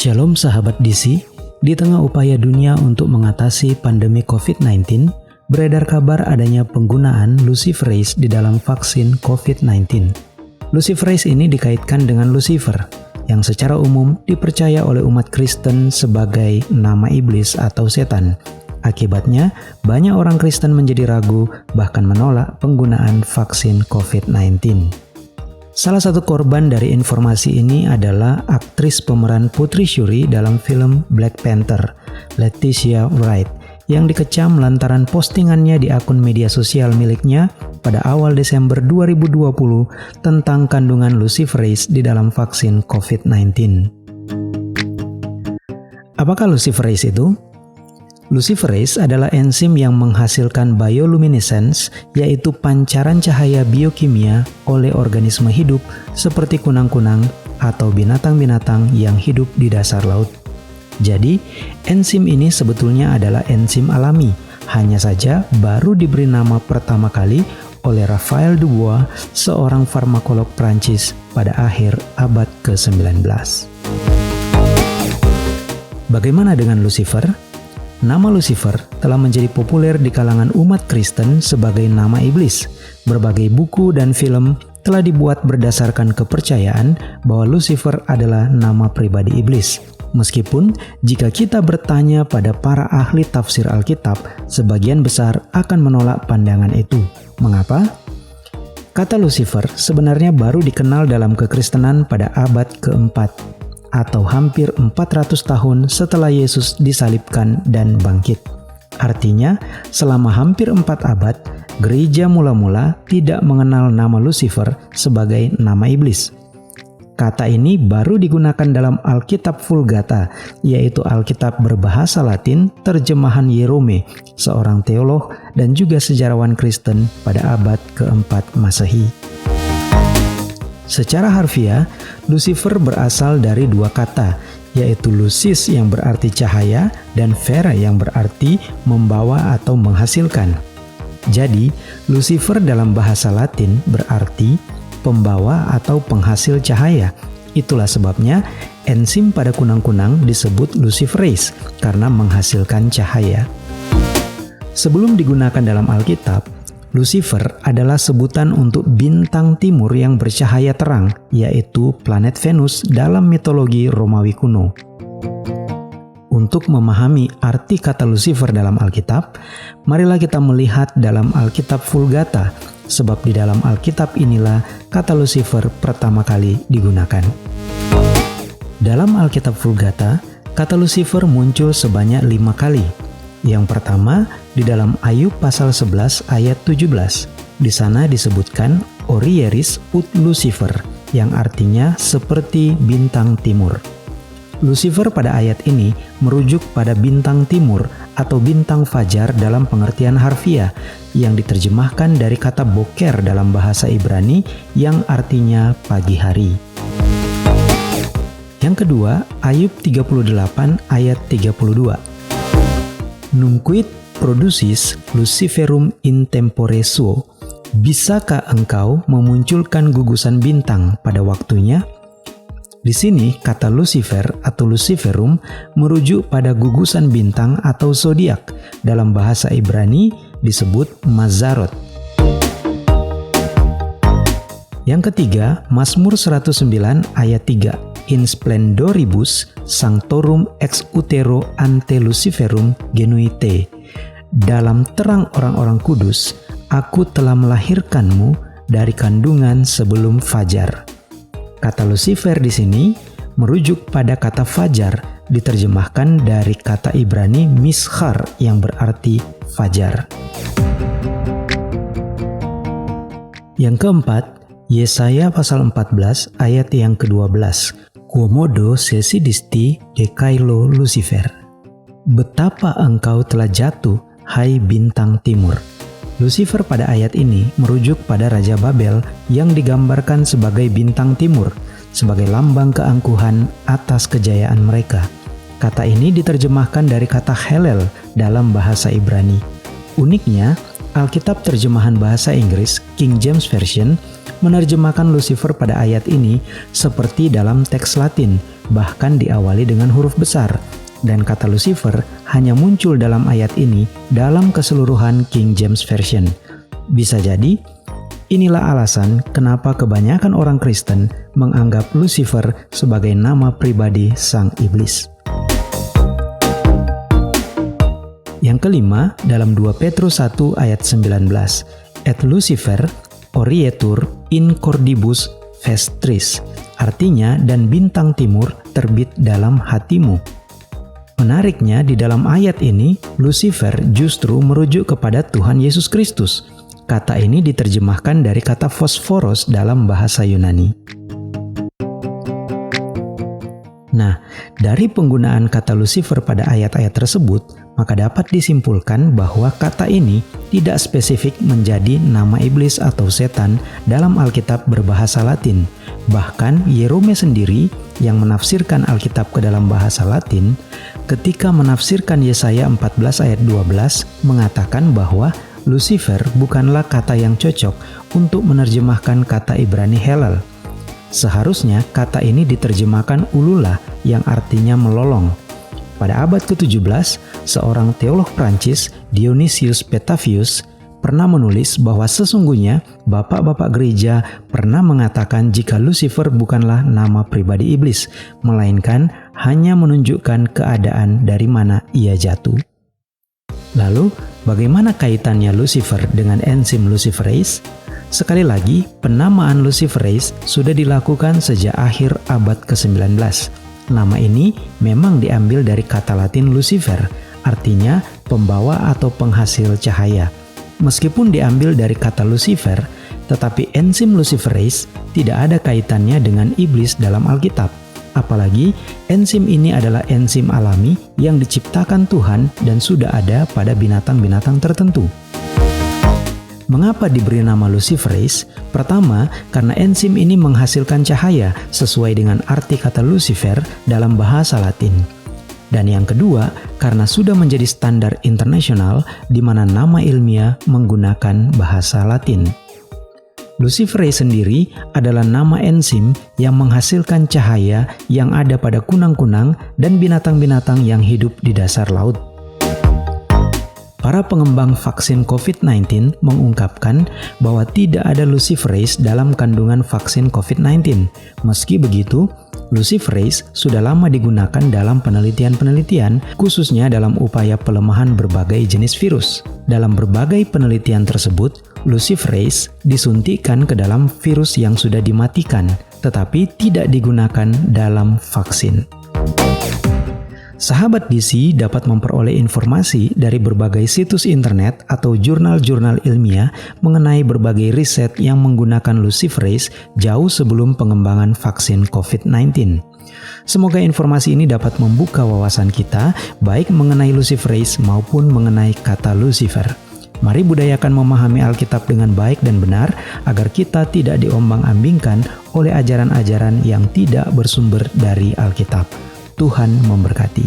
Shalom sahabat DC, di tengah upaya dunia untuk mengatasi pandemi COVID-19, beredar kabar adanya penggunaan luciferase di dalam vaksin COVID-19. Luciferase ini dikaitkan dengan Lucifer, yang secara umum dipercaya oleh umat Kristen sebagai nama iblis atau setan. Akibatnya, banyak orang Kristen menjadi ragu, bahkan menolak penggunaan vaksin COVID-19. Salah satu korban dari informasi ini adalah aktris pemeran Putri Shuri dalam film Black Panther, Letitia Wright, yang dikecam lantaran postingannya di akun media sosial miliknya pada awal Desember 2020 tentang kandungan luciferase di dalam vaksin COVID-19. Apakah luciferase itu? Luciferase adalah enzim yang menghasilkan bioluminescence, yaitu pancaran cahaya biokimia oleh organisme hidup seperti kunang-kunang atau binatang-binatang yang hidup di dasar laut. Jadi, enzim ini sebetulnya adalah enzim alami, hanya saja baru diberi nama pertama kali oleh Raphael Dubois, seorang farmakolog Prancis pada akhir abad ke-19. Bagaimana dengan Lucifer? Nama Lucifer telah menjadi populer di kalangan umat Kristen sebagai nama iblis. Berbagai buku dan film telah dibuat berdasarkan kepercayaan bahwa Lucifer adalah nama pribadi iblis. Meskipun jika kita bertanya pada para ahli tafsir Alkitab, sebagian besar akan menolak pandangan itu. Mengapa? Kata Lucifer sebenarnya baru dikenal dalam kekristenan pada abad keempat, atau hampir 400 tahun setelah Yesus disalibkan dan bangkit. Artinya, selama hampir 4 abad, gereja mula-mula tidak mengenal nama Lucifer sebagai nama iblis. Kata ini baru digunakan dalam Alkitab Vulgata, yaitu Alkitab berbahasa Latin terjemahan Yerome, seorang teolog dan juga sejarawan Kristen pada abad keempat Masehi. Secara harfiah, Lucifer berasal dari dua kata, yaitu lucis yang berarti cahaya dan fere yang berarti membawa atau menghasilkan. Jadi, Lucifer dalam bahasa Latin berarti pembawa atau penghasil cahaya. Itulah sebabnya enzim pada kunang-kunang disebut luciferase karena menghasilkan cahaya. Sebelum digunakan dalam Alkitab, Lucifer adalah sebutan untuk bintang timur yang bercahaya terang, yaitu planet Venus dalam mitologi Romawi kuno. Untuk memahami arti kata Lucifer dalam Alkitab, marilah kita melihat dalam Alkitab Vulgata, sebab di dalam Alkitab inilah kata Lucifer pertama kali digunakan. Dalam Alkitab Vulgata, kata Lucifer muncul sebanyak 5 kali. Yang pertama, di dalam Ayub pasal 11 ayat 17. Di sana disebutkan Orieris ut Lucifer, yang artinya seperti bintang timur. Lucifer pada ayat ini merujuk pada bintang timur atau bintang fajar dalam pengertian harfiah, yang diterjemahkan dari kata boker dalam bahasa Ibrani yang artinya pagi hari. Yang kedua, Ayub 38 ayat 32. Nunquid producis luciferum in tempore suo. Bisakah engkau memunculkan gugusan bintang pada waktunya? Di sini kata Lucifer atau luciferum merujuk pada gugusan bintang atau zodiak. Dalam bahasa Ibrani disebut Mazarot. Yang ketiga, Mazmur 109 ayat 3. In splendoribus sanctorum ex utero ante luciferum genuite. Dalam terang orang-orang kudus, aku telah melahirkanmu dari kandungan sebelum fajar. Kata Lucifer di sini merujuk pada kata fajar, diterjemahkan dari kata Ibrani mishar yang berarti fajar. Yang keempat, Yesaya pasal 14 ayat yang ke-12. Quomodo sesidisti dekailo Lucifer. Betapa engkau telah jatuh, hai bintang timur. Lucifer pada ayat ini merujuk pada Raja Babel yang digambarkan sebagai bintang timur, sebagai lambang keangkuhan atas kejayaan mereka. Kata ini diterjemahkan dari kata Helel dalam bahasa Ibrani. Uniknya, Alkitab terjemahan bahasa Inggris King James Version menerjemahkan Lucifer pada ayat ini seperti dalam teks Latin, bahkan diawali dengan huruf besar. Dan kata Lucifer hanya muncul dalam ayat ini dalam keseluruhan King James Version. Bisa jadi, inilah alasan kenapa kebanyakan orang Kristen menganggap Lucifer sebagai nama pribadi sang iblis. Yang kelima, dalam 2 Petrus 1 ayat 19, Et Lucifer orietur in cordibus vestris, artinya dan bintang timur terbit dalam hatimu. Menariknya, di dalam ayat ini, Lucifer justru merujuk kepada Tuhan Yesus Kristus. Kata ini diterjemahkan dari kata fosforos dalam bahasa Yunani. Nah, dari penggunaan kata Lucifer pada ayat-ayat tersebut, maka dapat disimpulkan bahwa kata ini tidak spesifik menjadi nama iblis atau setan dalam Alkitab berbahasa Latin. Bahkan Yerome sendiri yang menafsirkan Alkitab ke dalam bahasa Latin, ketika menafsirkan Yesaya 14 ayat 12, mengatakan bahwa Lucifer bukanlah kata yang cocok untuk menerjemahkan kata Ibrani Helel. Seharusnya kata ini diterjemahkan ulula yang artinya melolong. Pada abad ke-17, seorang teolog Prancis, Dionysius Petavius, pernah menulis bahwa sesungguhnya bapak-bapak gereja pernah mengatakan jika Lucifer bukanlah nama pribadi iblis, melainkan hanya menunjukkan keadaan dari mana ia jatuh. Lalu, bagaimana kaitannya Lucifer dengan enzim luciferase? Sekali lagi, penamaan luciferase sudah dilakukan sejak akhir abad ke-19. Nama ini memang diambil dari kata Latin Lucifer, artinya pembawa atau penghasil cahaya. Meskipun diambil dari kata Lucifer, tetapi enzim luciferase tidak ada kaitannya dengan iblis dalam Alkitab. Apalagi enzim ini adalah enzim alami yang diciptakan Tuhan dan sudah ada pada binatang-binatang tertentu. Mengapa diberi nama luciferase? Pertama, karena enzim ini menghasilkan cahaya sesuai dengan arti kata Lucifer dalam bahasa Latin. Dan yang kedua, karena sudah menjadi standar internasional di mana nama ilmiah menggunakan bahasa Latin. Luciferase sendiri adalah nama enzim yang menghasilkan cahaya yang ada pada kunang-kunang dan binatang-binatang yang hidup di dasar laut. Para pengembang vaksin COVID-19 mengungkapkan bahwa tidak ada luciferase dalam kandungan vaksin COVID-19. Meski begitu, luciferase sudah lama digunakan dalam penelitian-penelitian, khususnya dalam upaya pelemahan berbagai jenis virus. Dalam berbagai penelitian tersebut, luciferase disuntikkan ke dalam virus yang sudah dimatikan, tetapi tidak digunakan dalam vaksin. Sahabat DC dapat memperoleh informasi dari berbagai situs internet atau jurnal-jurnal ilmiah mengenai berbagai riset yang menggunakan luciferase jauh sebelum pengembangan vaksin COVID-19. Semoga informasi ini dapat membuka wawasan kita baik mengenai luciferase maupun mengenai kata Lucifer. Mari budayakan memahami Alkitab dengan baik dan benar agar kita tidak diombang-ambingkan oleh ajaran-ajaran yang tidak bersumber dari Alkitab. Tuhan memberkati.